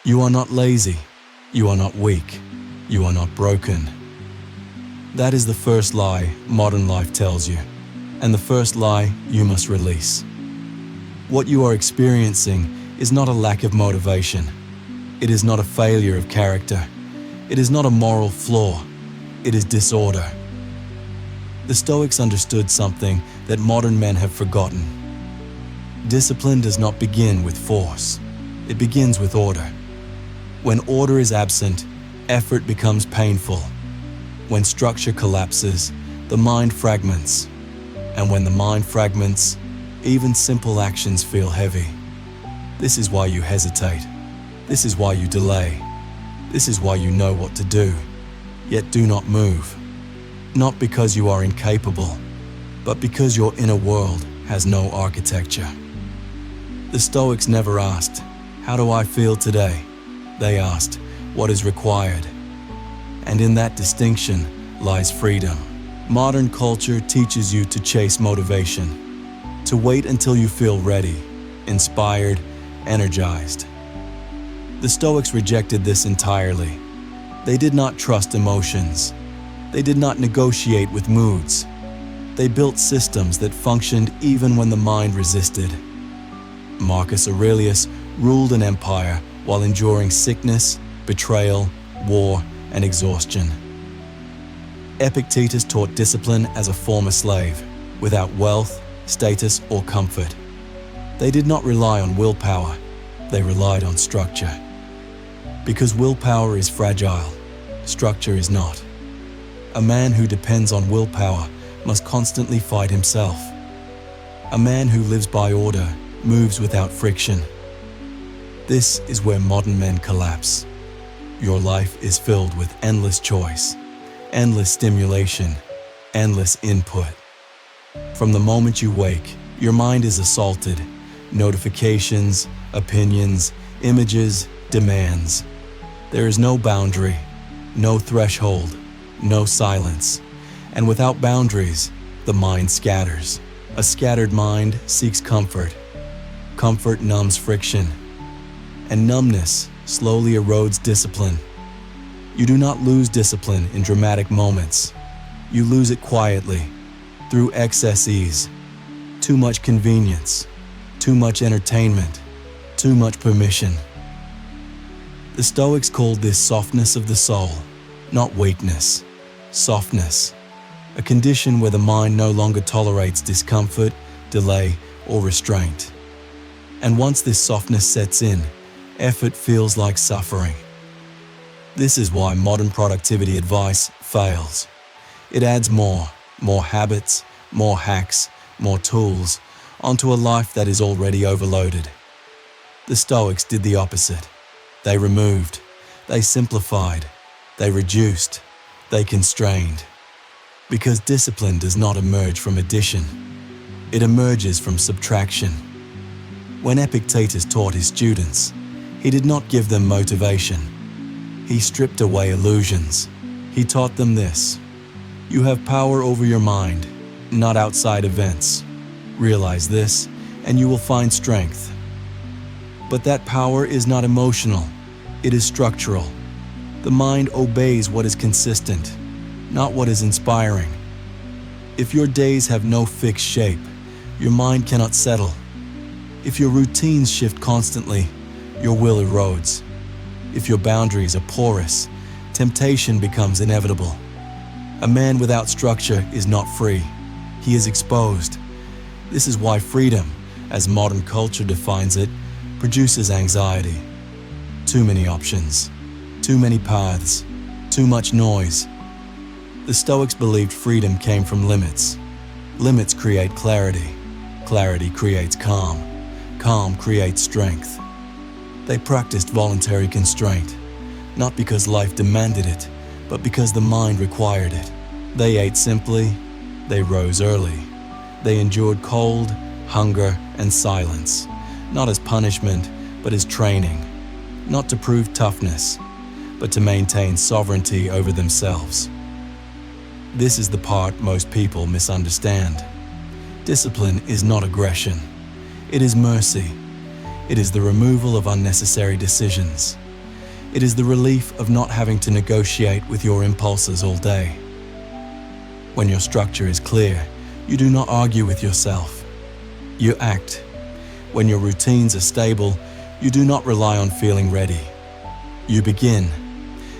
You are not lazy. You are not weak. You are not broken. That is the first lie modern life tells you, and the first lie you must release. What you are experiencing is not a lack of motivation. It is not a failure of character. It is not a moral flaw. It is disorder. The Stoics understood something that modern men have forgotten. Discipline does not begin with force. It begins with order. When order is absent, effort becomes painful. When structure collapses, the mind fragments. And when the mind fragments, even simple actions feel heavy. This is why you hesitate. This is why you delay. This is why you know what to do, yet do not move. Not because you are incapable, but because your inner world has no architecture. The Stoics never asked, "How do I feel today?" They asked, "What is required?" And in that distinction lies freedom. Modern culture teaches you to chase motivation, to wait until you feel ready, inspired, energized. The Stoics rejected this entirely. They did not trust emotions. They did not negotiate with moods. They built systems that functioned even when the mind resisted. Marcus Aurelius ruled an empire while enduring sickness, betrayal, war, and exhaustion. Epictetus taught discipline as a former slave, without wealth, status, or comfort. They did not rely on willpower, they relied on structure. Because willpower is fragile, structure is not. A man who depends on willpower must constantly fight himself. A man who lives by order moves without friction. This is where modern men collapse. Your life is filled with endless choice, endless stimulation, endless input. From the moment you wake, your mind is assaulted. Notifications, opinions, images, demands. There is no boundary, no threshold, no silence. And without boundaries, the mind scatters. A scattered mind seeks comfort. Comfort numbs friction. And numbness slowly erodes discipline. You do not lose discipline in dramatic moments. You lose it quietly, through excess ease, too much convenience, too much entertainment, too much permission. The Stoics called this softness of the soul, not weakness, softness, a condition where the mind no longer tolerates discomfort, delay, or restraint. And once this softness sets in, effort feels like suffering. This is why modern productivity advice fails. It adds more habits, more hacks, more tools onto a life that is already overloaded. The Stoics did the opposite. They removed, they simplified, they reduced, they constrained. Because discipline does not emerge from addition, it emerges from subtraction. When Epictetus taught his students, he did not give them motivation. He stripped away illusions. He taught them this: you have power over your mind, not outside events. Realize this, and you will find strength. But that power is not emotional, it is structural. The mind obeys what is consistent, not what is inspiring. If your days have no fixed shape, your mind cannot settle. If your routines shift constantly, your will erodes. If your boundaries are porous, temptation becomes inevitable. A man without structure is not free. He is exposed. This is why freedom, as modern culture defines it, produces anxiety. Too many options, too many paths, too much noise. The Stoics believed freedom came from limits. Limits create clarity. Clarity creates calm. Calm creates strength. They practiced voluntary constraint, not because life demanded it, but because the mind required it. They ate simply, they rose early. They endured cold, hunger, and silence, not as punishment, but as training, not to prove toughness, but to maintain sovereignty over themselves. This is the part most people misunderstand. Discipline is not aggression. It is mercy. It is the removal of unnecessary decisions. It is the relief of not having to negotiate with your impulses all day. When your structure is clear, you do not argue with yourself. You act. When your routines are stable, you do not rely on feeling ready. You begin.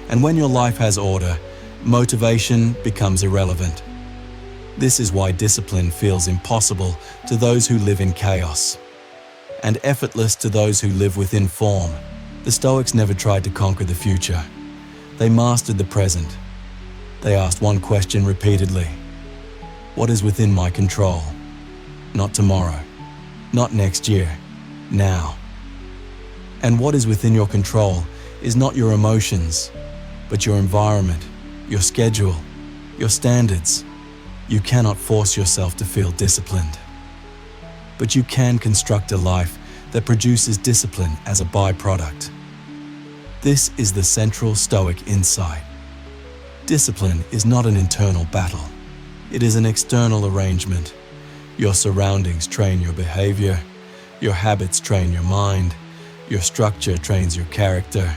And when your life has order, motivation becomes irrelevant. This is why discipline feels impossible to those who live in chaos, and effortless to those who live within form. The Stoics never tried to conquer the future. They mastered the present. They asked one question repeatedly: what is within my control? Not tomorrow, not next year, now. And what is within your control is not your emotions, but your environment, your schedule, your standards. You cannot force yourself to feel disciplined, but you can construct a life that produces discipline as a byproduct. This is the central Stoic insight. Discipline is not an internal battle. It is an external arrangement. Your surroundings train your behavior, your habits train your mind, your structure trains your character.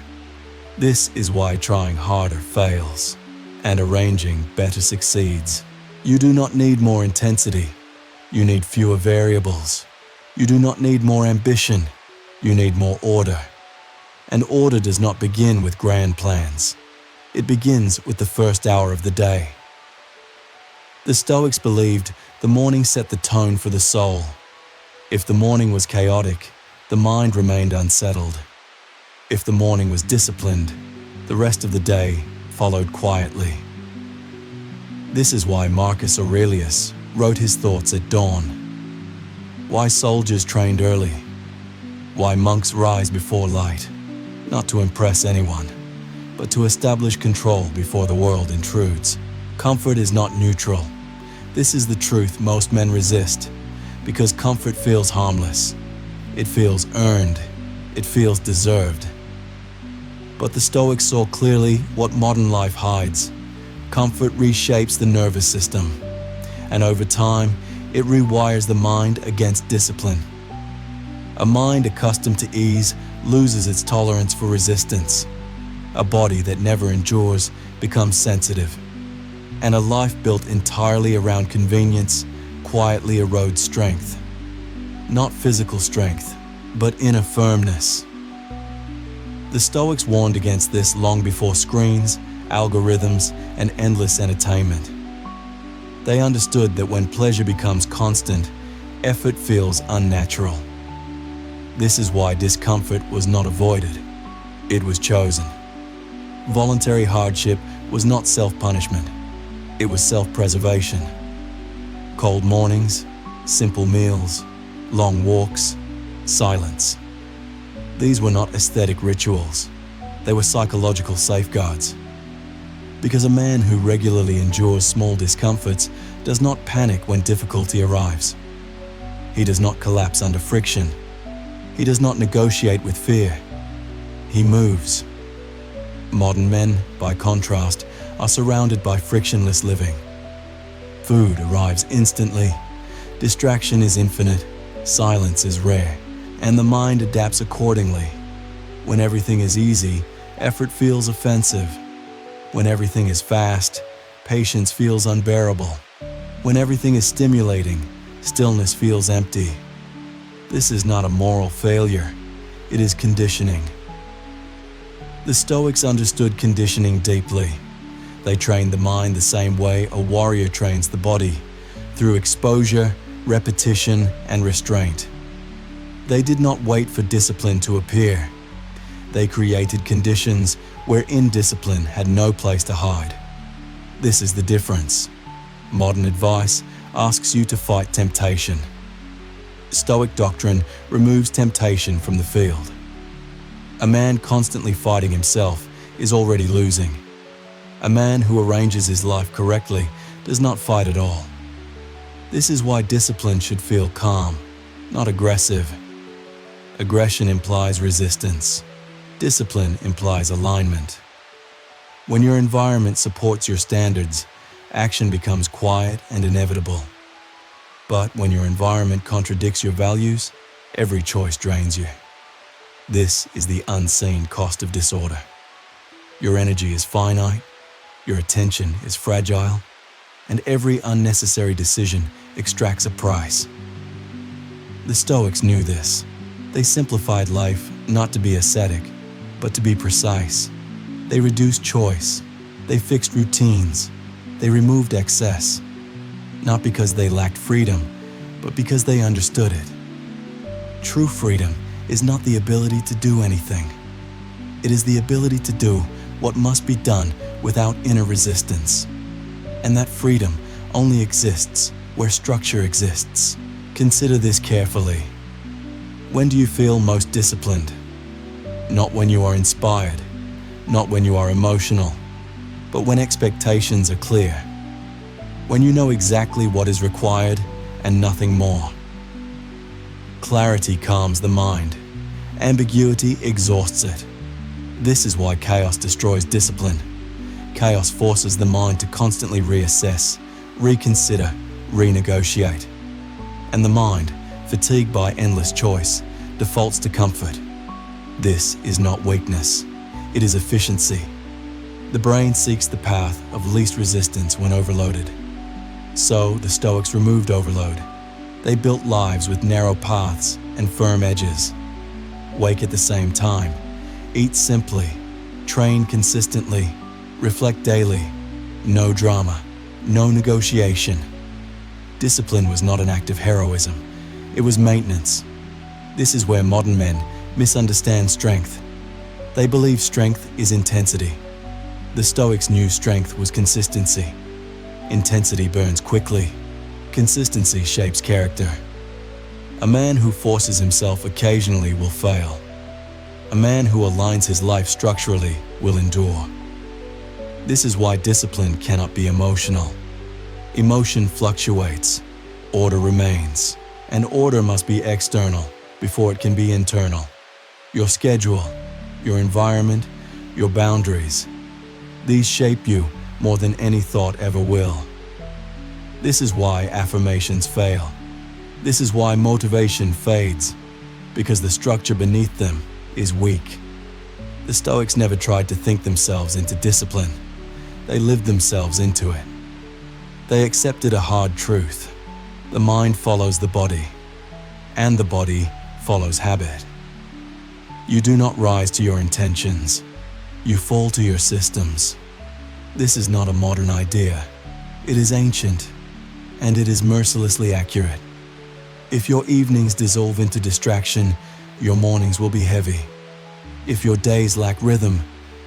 This is why trying harder fails, and arranging better succeeds. You do not need more intensity. You need fewer variables. You do not need more ambition. You need more order. And order does not begin with grand plans. It begins with the first hour of the day. The Stoics believed the morning set the tone for the soul. If the morning was chaotic, the mind remained unsettled. If the morning was disciplined, the rest of the day followed quietly. This is why Marcus Aurelius wrote his thoughts at dawn. Why soldiers trained early. Why monks rise before light. Not to impress anyone, but to establish control before the world intrudes. Comfort is not neutral. This is the truth most men resist, because comfort feels harmless. It feels earned. It feels deserved. But the Stoics saw clearly what modern life hides. Comfort reshapes the nervous system, and over time, it rewires the mind against discipline. A mind accustomed to ease loses its tolerance for resistance. A body that never endures becomes sensitive. And a life built entirely around convenience quietly erodes strength. Not physical strength, but inner firmness. The Stoics warned against this long before screens, algorithms, and endless entertainment. They understood that when pleasure becomes constant, effort feels unnatural. This is why discomfort was not avoided. It was chosen. Voluntary hardship was not self-punishment. It was self-preservation. Cold mornings, simple meals, long walks, silence. These were not aesthetic rituals. They were psychological safeguards. Because a man who regularly endures small discomforts does not panic when difficulty arrives. He does not collapse under friction. He does not negotiate with fear. He moves. Modern men, by contrast, are surrounded by frictionless living. Food arrives instantly, distraction is infinite, silence is rare, and the mind adapts accordingly. When everything is easy, effort feels offensive. When everything is fast, patience feels unbearable. When everything is stimulating, stillness feels empty. This is not a moral failure, it is conditioning. The Stoics understood conditioning deeply. They trained the mind the same way a warrior trains the body, through exposure, repetition, and restraint. They did not wait for discipline to appear. They created conditions where indiscipline had no place to hide. This is the difference. Modern advice asks you to fight temptation. Stoic doctrine removes temptation from the field. A man constantly fighting himself is already losing. A man who arranges his life correctly does not fight at all. This is why discipline should feel calm, not aggressive. Aggression implies resistance. Discipline implies alignment. When your environment supports your standards, action becomes quiet and inevitable. But when your environment contradicts your values, every choice drains you. This is the unseen cost of disorder. Your energy is finite, your attention is fragile, and every unnecessary decision extracts a price. The Stoics knew this. They simplified life not to be ascetic, but to be precise. They reduced choice. They fixed routines. They removed excess. Not because they lacked freedom, but because they understood it. True freedom is not the ability to do anything. It is the ability to do what must be done without inner resistance. And that freedom only exists where structure exists. Consider this carefully. When do you feel most disciplined? Not when you are inspired, not when you are emotional, but when expectations are clear. When you know exactly what is required and nothing more. Clarity calms the mind. Ambiguity exhausts it. This is why chaos destroys discipline. Chaos forces the mind to constantly reassess, reconsider, renegotiate. And the mind, fatigued by endless choice, defaults to comfort. This is not weakness. It is efficiency. The brain seeks the path of least resistance when overloaded. So, the Stoics removed overload. They built lives with narrow paths and firm edges. Wake at the same time. Eat simply. Train consistently. Reflect daily. No drama. No negotiation. Discipline was not an act of heroism. It was maintenance. This is where modern men misunderstand strength. They believe strength is intensity. The Stoics knew strength was consistency. Intensity burns quickly. Consistency shapes character. A man who forces himself occasionally will fail. A man who aligns his life structurally will endure. This is why discipline cannot be emotional. Emotion fluctuates. Order remains. And order must be external before it can be internal. Your schedule, your environment, your boundaries. These shape you more than any thought ever will. This is why affirmations fail. This is why motivation fades, because the structure beneath them is weak. The Stoics never tried to think themselves into discipline. They lived themselves into it. They accepted a hard truth. The mind follows the body, and the body follows habit. You do not rise to your intentions. You fall to your systems. This is not a modern idea. It is ancient, and it is mercilessly accurate. If your evenings dissolve into distraction, your mornings will be heavy. If your days lack rhythm,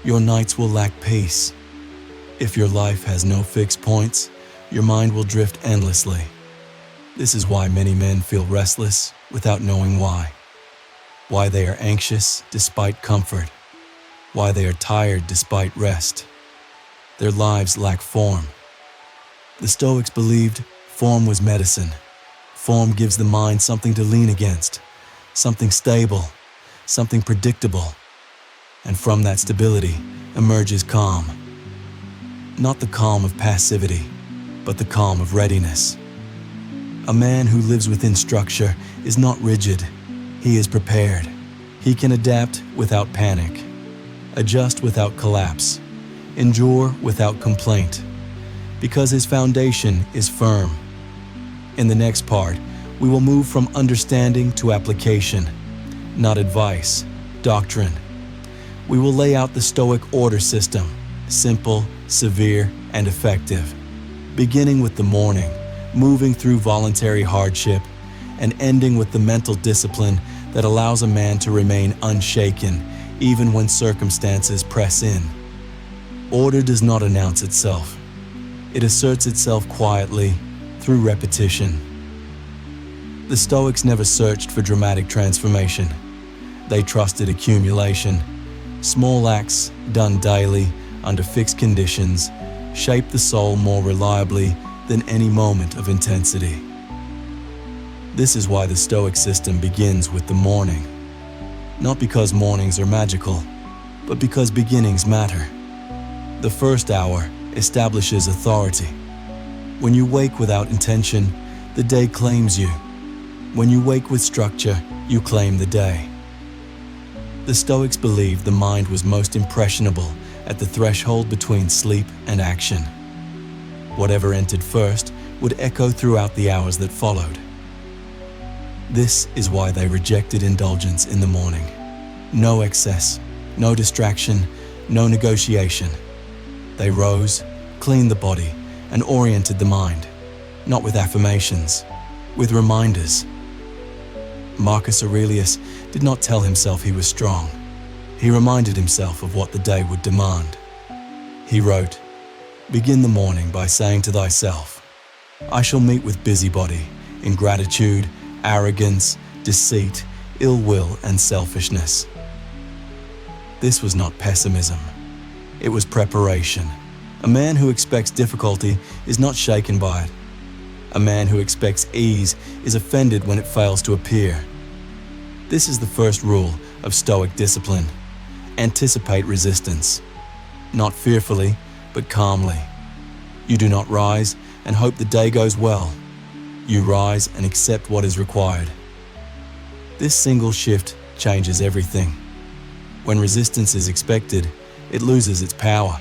your nights will lack peace. If your life has no fixed points, your mind will drift endlessly. This is why many men feel restless without knowing why. Why they are anxious despite comfort. Why they are tired despite rest. Their lives lack form. The Stoics believed form was medicine. Form gives the mind something to lean against, something stable, something predictable. And from that stability emerges calm. Not the calm of passivity, but the calm of readiness. A man who lives within structure is not rigid. He is prepared. He can adapt without panic, adjust without collapse, endure without complaint, because his foundation is firm. In the next part, we will move from understanding to application, not advice, doctrine. We will lay out the Stoic order system, simple, severe, and effective, beginning with the morning, moving through voluntary hardship, and ending with the mental discipline that allows a man to remain unshaken even when circumstances press in. Order does not announce itself. It asserts itself quietly through repetition. The Stoics never searched for dramatic transformation. They trusted accumulation. Small acts done daily under fixed conditions shape the soul more reliably than any moment of intensity. This is why the Stoic system begins with the morning. Not because mornings are magical, but because beginnings matter. The first hour establishes authority. When you wake without intention, the day claims you. When you wake with structure, you claim the day. The Stoics believed the mind was most impressionable at the threshold between sleep and action. Whatever entered first would echo throughout the hours that followed. This is why they rejected indulgence in the morning. No excess, no distraction, no negotiation. They rose, cleaned the body, and oriented the mind, not with affirmations, with reminders. Marcus Aurelius did not tell himself he was strong. He reminded himself of what the day would demand. He wrote, "Begin the morning by saying to thyself, I shall meet with busybody, ingratitude, arrogance, deceit, ill will, and selfishness." This was not pessimism. It was preparation. A man who expects difficulty is not shaken by it. A man who expects ease is offended when it fails to appear. This is the first rule of Stoic discipline. Anticipate resistance. Not fearfully, but calmly. You do not rise and hope the day goes well. You rise and accept what is required. This single shift changes everything. When resistance is expected, it loses its power.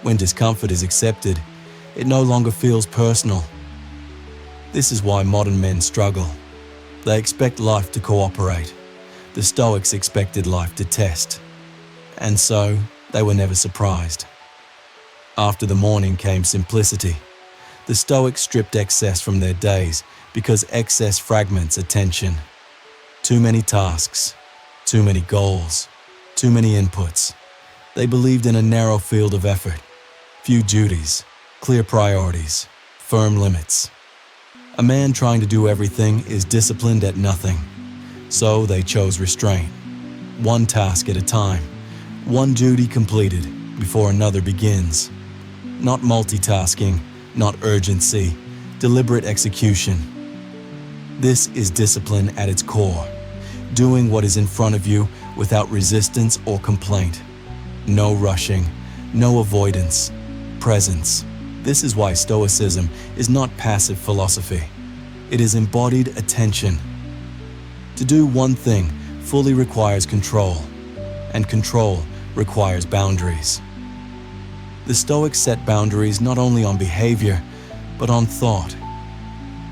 When discomfort is accepted, it no longer feels personal. This is why modern men struggle. They expect life to cooperate. The Stoics expected life to test. And so, they were never surprised. After the morning came simplicity. The Stoics stripped excess from their days because excess fragments attention. Too many tasks, too many goals, too many inputs. They believed in a narrow field of effort, few duties, clear priorities, firm limits. A man trying to do everything is disciplined at nothing. So they chose restraint. One task at a time, one duty completed before another begins. Not multitasking, not urgency, deliberate execution. This is discipline at its core, doing what is in front of you without resistance or complaint. No rushing, no avoidance, presence. This is why Stoicism is not passive philosophy. It is embodied attention. To do one thing fully requires control, and control requires boundaries. The Stoics set boundaries not only on behavior, but on thought.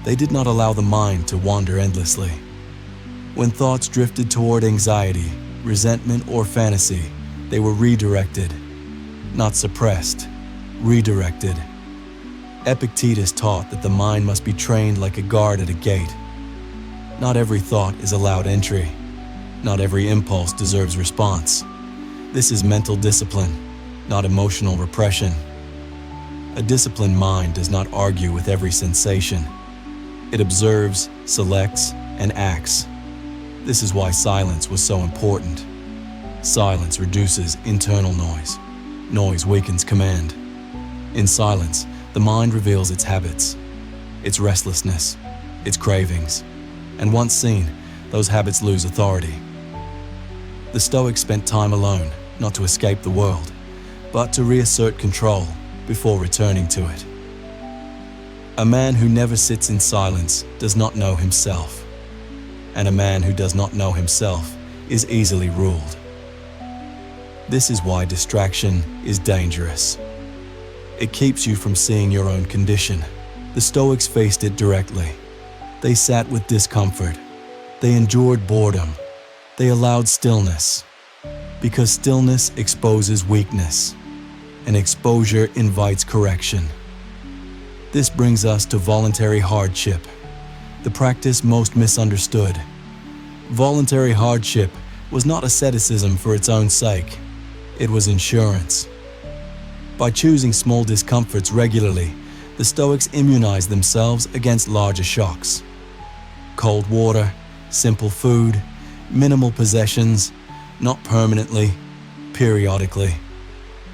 They did not allow the mind to wander endlessly. When thoughts drifted toward anxiety, resentment, or fantasy, they were redirected. Not suppressed, redirected. Epictetus taught that the mind must be trained like a guard at a gate. Not every thought is allowed entry. Not every impulse deserves response. This is mental discipline, not emotional repression. A disciplined mind does not argue with every sensation. It observes, selects, and acts. This is why silence was so important. Silence reduces internal noise. Noise weakens command. In silence, the mind reveals its habits, its restlessness, its cravings, and once seen, those habits lose authority. The Stoics spent time alone, not to escape the world, but to reassert control before returning to it. A man who never sits in silence does not know himself, and a man who does not know himself is easily ruled. This is why distraction is dangerous. It keeps you from seeing your own condition. The Stoics faced it directly. They sat with discomfort. They endured boredom. They allowed stillness. Because stillness exposes weakness, and exposure invites correction. This brings us to voluntary hardship, the practice most misunderstood. Voluntary hardship was not asceticism for its own sake. It was insurance. By choosing small discomforts regularly, the Stoics immunized themselves against larger shocks. Cold water, simple food, minimal possessions, not permanently, periodically.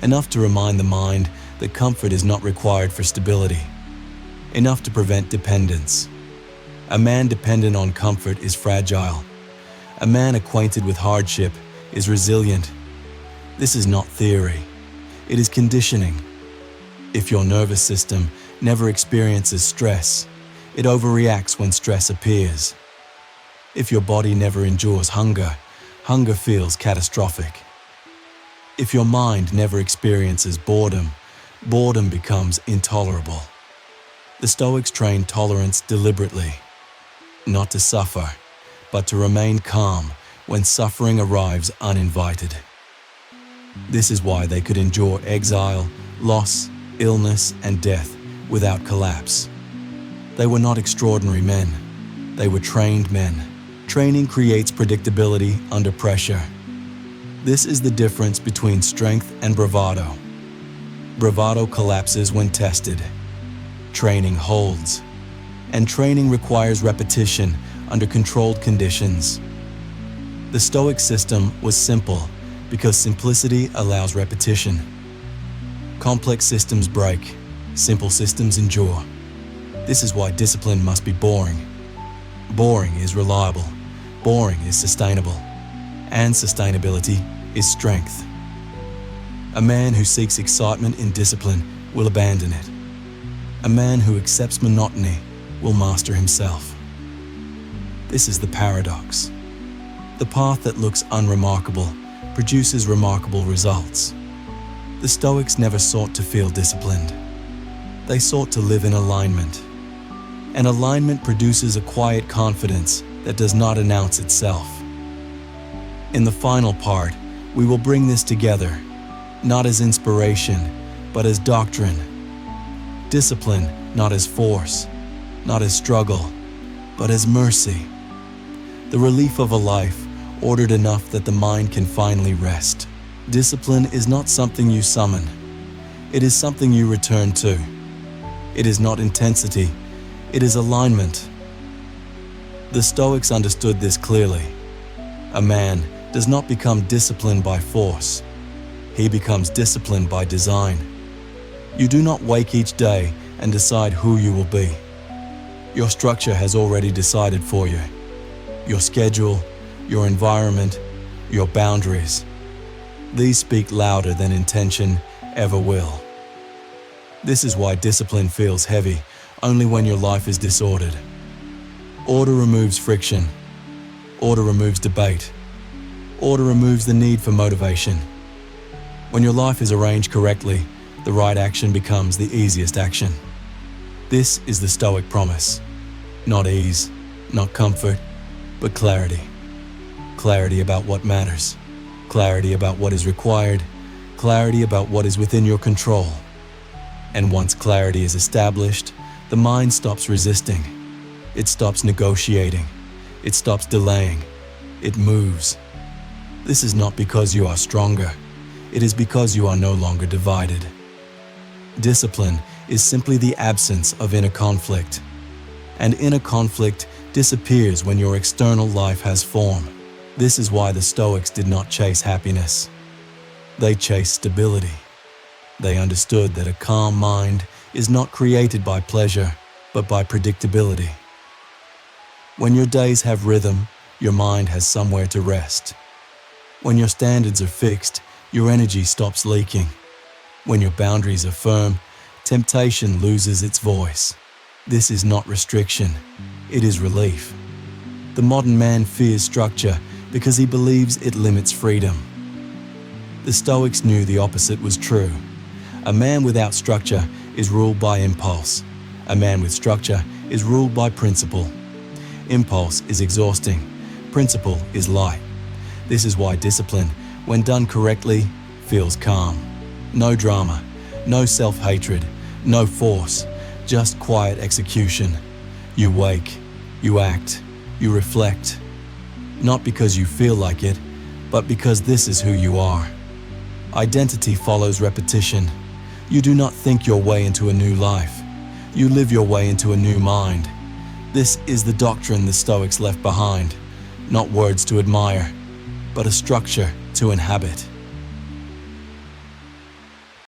Enough to remind the mind that comfort is not required for stability. Enough to prevent dependence. A man dependent on comfort is fragile. A man acquainted with hardship is resilient. This is not theory. It is conditioning. If your nervous system never experiences stress, it overreacts when stress appears. If your body never endures hunger, hunger feels catastrophic. If your mind never experiences boredom, boredom becomes intolerable. The Stoics trained tolerance deliberately, not to suffer, but to remain calm when suffering arrives uninvited. This is why they could endure exile, loss, illness, and death without collapse. They were not extraordinary men. They were trained men. Training creates predictability under pressure. This is the difference between strength and bravado. Bravado collapses when tested. Training holds. And training requires repetition under controlled conditions. The Stoic system was simple because simplicity allows repetition. Complex systems break. Simple systems endure. This is why discipline must be boring. Boring is reliable. Boring is sustainable. And sustainability is strength. A man who seeks excitement in discipline will abandon it. A man who accepts monotony will master himself. This is the paradox. The path that looks unremarkable produces remarkable results. The Stoics never sought to feel disciplined. They sought to live in alignment. And alignment produces a quiet confidence that does not announce itself. In the final part, we will bring this together, not as inspiration, but as doctrine. Discipline, not as force, not as struggle, but as mercy. The relief of a life ordered enough that the mind can finally rest. Discipline is not something you summon. It is something you return to. It is not intensity. It is alignment. The Stoics understood this clearly. A man does not become disciplined by force. He becomes disciplined by design. You do not wake each day and decide who you will be. Your structure has already decided for you. Your schedule, your environment, your boundaries. These speak louder than intention ever will. This is why discipline feels heavy only when your life is disordered. Order removes friction. Order removes debate. Order removes the need for motivation. When your life is arranged correctly, the right action becomes the easiest action. This is the Stoic promise. Not ease, not comfort, but clarity. Clarity about what matters. Clarity about what is required. Clarity about what is within your control. And once clarity is established, the mind stops resisting. It stops negotiating. It stops delaying. It moves. This is not because you are stronger. It is because you are no longer divided. Discipline is simply the absence of inner conflict. And inner conflict disappears when your external life has form. This is why the Stoics did not chase happiness. They chased stability. They understood that a calm mind is not created by pleasure, but by predictability. When your days have rhythm, your mind has somewhere to rest. When your standards are fixed, your energy stops leaking. When your boundaries are firm, temptation loses its voice. This is not restriction, it is relief. The modern man fears structure because he believes it limits freedom. The Stoics knew the opposite was true. A man without structure is ruled by impulse. A man with structure is ruled by principle. Impulse is exhausting. Principle is light. This is why discipline, when done correctly, feels calm. No drama, no self-hatred, no force, just quiet execution. You wake, you act, you reflect. Not because you feel like it, but because this is who you are. Identity follows repetition. You do not think your way into a new life. You live your way into a new mind. This is the doctrine the Stoics left behind. Not words to admire, but a structure to inhabit.